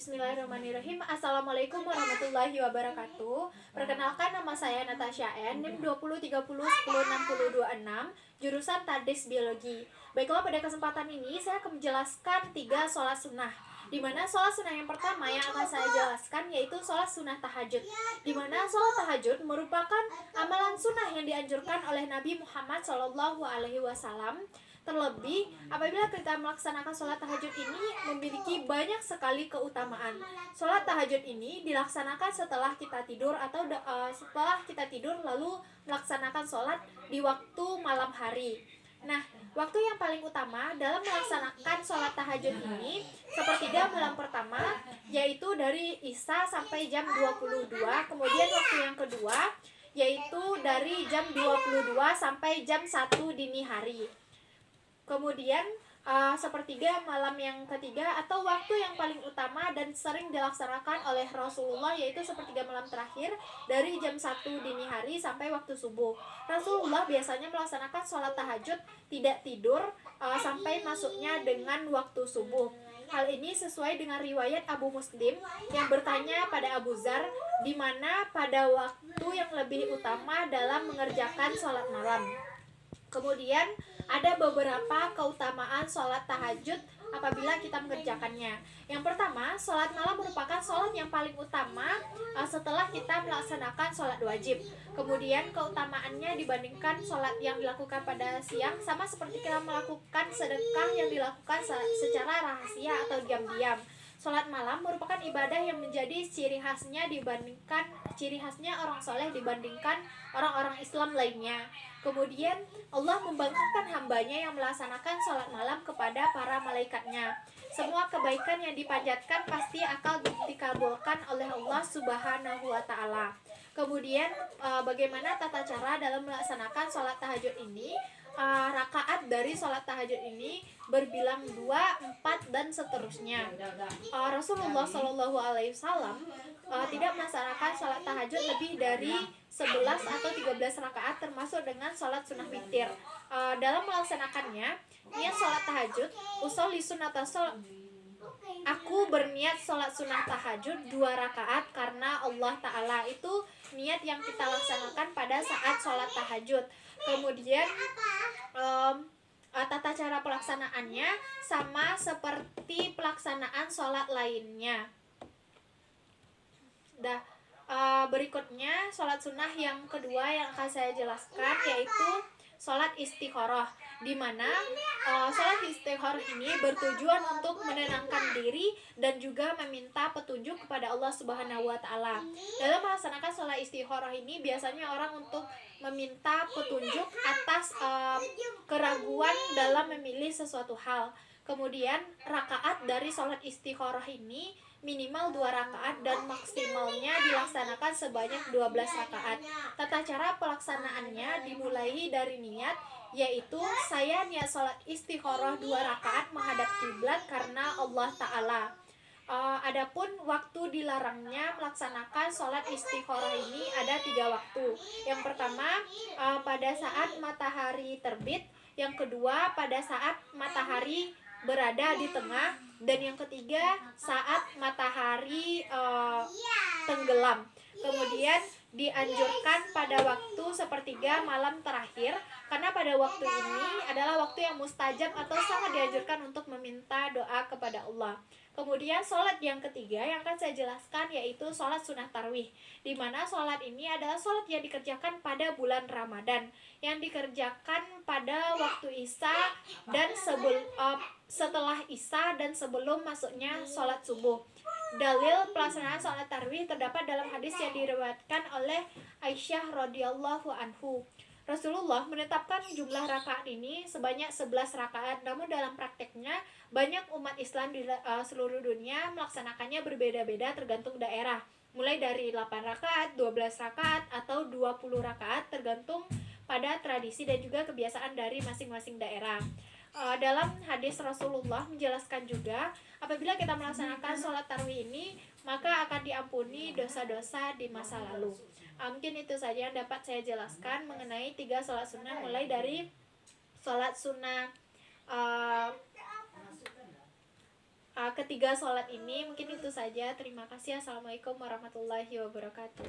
Bismillahirrahmanirrahim. Assalamualaikum warahmatullahi wabarakatuh. Perkenalkan, nama saya Natasha N, NIM 2030106026, jurusan Tadis Biologi. Baiklah, pada kesempatan ini saya akan menjelaskan 3 sholat sunnah. Di mana sholat sunnah yang pertama yang akan saya jelaskan yaitu sholat sunnah tahajud. Di mana sholat tahajud merupakan amalan sunnah yang dianjurkan oleh Nabi Muhammad SAW. Terlebih, apabila kita melaksanakan sholat tahajud ini memiliki banyak sekali keutamaan. Sholat tahajud ini dilaksanakan setelah kita tidur atau setelah kita tidur lalu melaksanakan sholat di waktu malam hari. Nah, waktu yang paling utama dalam melaksanakan sholat tahajud ini sepertiga malam pertama, yaitu dari Isya sampai jam 22. Kemudian waktu yang kedua yaitu dari jam 22 sampai jam 1 dini hari. Kemudian sepertiga malam yang ketiga atau waktu yang paling utama dan sering dilaksanakan oleh Rasulullah yaitu sepertiga malam terakhir dari jam 1 dini hari sampai waktu subuh. Rasulullah biasanya melaksanakan sholat tahajud tidak tidur sampai masuknya dengan waktu subuh. Hal ini sesuai dengan riwayat Abu Muslim yang bertanya pada Abu Dzar di mana pada waktu yang lebih utama dalam mengerjakan sholat malam. Kemudian ada beberapa keutamaan sholat tahajud apabila kita mengerjakannya. Yang pertama, sholat malam merupakan sholat yang paling utama setelah kita melaksanakan sholat wajib. Kemudian keutamaannya dibandingkan sholat yang dilakukan pada siang sama seperti kita melakukan sedekah yang dilakukan secara rahasia atau diam-diam. Sholat malam merupakan ibadah yang menjadi ciri khasnya orang soleh dibandingkan orang-orang Islam lainnya. Kemudian Allah membangkitkan hambanya yang melaksanakan sholat malam kepada para malaikatnya. Semua kebaikan yang dipanjatkan pasti akan dikabulkan oleh Allah Subhanahu wa Ta'ala. Kemudian bagaimana tata cara dalam melaksanakan sholat tahajud ini? Rakaat dari sholat tahajud ini berbilang 2, 4 dan seterusnya. Rasulullah SAW tidak melaksanakan sholat tahajud lebih dari 11 atau 13 rakaat termasuk dengan sholat sunnah witir. Dalam melaksanakannya, niat sholat tahajud usolli sunnata aku berniat sholat sunnah tahajud 2 rakaat karena Allah Ta'ala. Itu niat yang kita laksanakan pada saat sholat tahajud. Kemudian tata cara pelaksanaannya sama seperti pelaksanaan sholat lainnya. Berikutnya sholat sunnah yang kedua yang akan saya jelaskan yaitu sholat istikharah, di mana sholat istikharah ini bertujuan untuk menenangkan diri dan juga meminta petunjuk kepada Allah Subhanahu wa Ta'ala. Dalam melaksanakan sholat istikharah ini biasanya orang untuk meminta petunjuk atas keraguan dalam memilih sesuatu hal. Kemudian rakaat dari sholat istikharah ini minimal 2 rakaat dan maksimalnya dilaksanakan sebanyak 12 rakaat. Tata cara pelaksanaannya dimulai dari niat, yaitu saya niat sholat istikharah 2 rakaat menghadap kiblat karena Allah Ta'ala. Adapun waktu dilarangnya melaksanakan sholat istikharah ini ada 3 waktu. Yang pertama pada saat matahari terbit, yang kedua pada saat matahari berada di tengah, dan yang ketiga saat matahari tenggelam. Kemudian dianjurkan pada waktu sepertiga malam terakhir karena pada waktu ini adalah waktu yang mustajab atau sangat dianjurkan untuk meminta doa kepada Allah. Kemudian sholat yang ketiga yang akan saya jelaskan yaitu sholat sunnah tarawih, di mana sholat ini adalah sholat yang dikerjakan pada bulan Ramadan, yang dikerjakan pada waktu Isya dan setelah Isya dan sebelum masuknya sholat subuh. Dalil pelaksanaan sholat tarawih terdapat dalam hadis yang diriwayatkan oleh Aisyah radhiyallahu anhu. Rasulullah menetapkan jumlah rakaat ini sebanyak 11 rakaat, namun dalam prakteknya banyak umat Islam di seluruh dunia melaksanakannya berbeda-beda tergantung daerah, mulai dari 8 rakaat, 12 rakaat, atau 20 rakaat tergantung pada tradisi dan juga kebiasaan dari masing-masing daerah. Dalam hadis Rasulullah menjelaskan juga apabila kita melaksanakan sholat tarawih ini maka akan diampuni dosa-dosa di masa lalu. Mungkin itu saja yang dapat saya jelaskan mengenai 3 sholat sunnah, mulai dari sholat sunnah ketiga sholat ini. Mungkin itu saja. Terima kasih. Assalamualaikum warahmatullahi wabarakatuh.